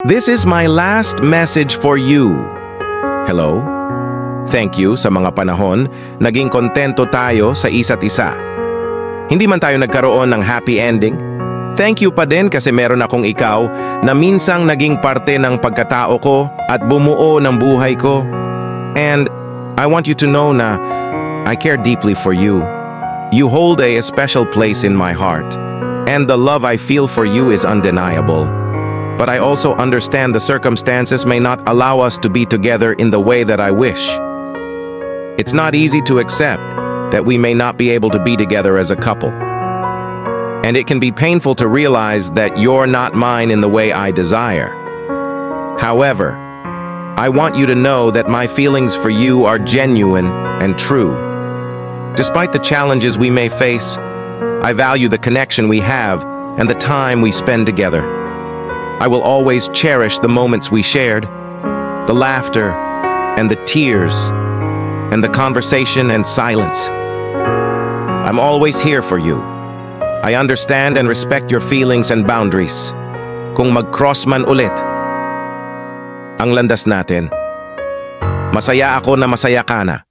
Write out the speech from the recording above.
This is my last message for you. Hello? Thank you sa mga panahon, naging kontento tayo sa isa't isa. Hindi man tayo nagkaroon ng happy ending, thank you pa din kasi meron akong ikaw na minsang naging parte ng pagkatao ko at bumuo ng buhay ko. And I want you to know na I care deeply for you. You hold a special place in my heart. And the love I feel for you is undeniable. But I also understand the circumstances may not allow us to be together in the way that I wish. It's not easy to accept that we may not be able to be together as a couple. And it can be painful to realize that you're not mine in the way I desire. However, I want you to know that my feelings for you are genuine and true. Despite the challenges we may face, I value the connection we have and the time we spend together. I will always cherish the moments we shared, the laughter and the tears, and the conversation and silence. I'm always here for you. I understand and respect your feelings and boundaries. Kung mag-cross man ulit ang landas natin, masaya ako na masaya ka na.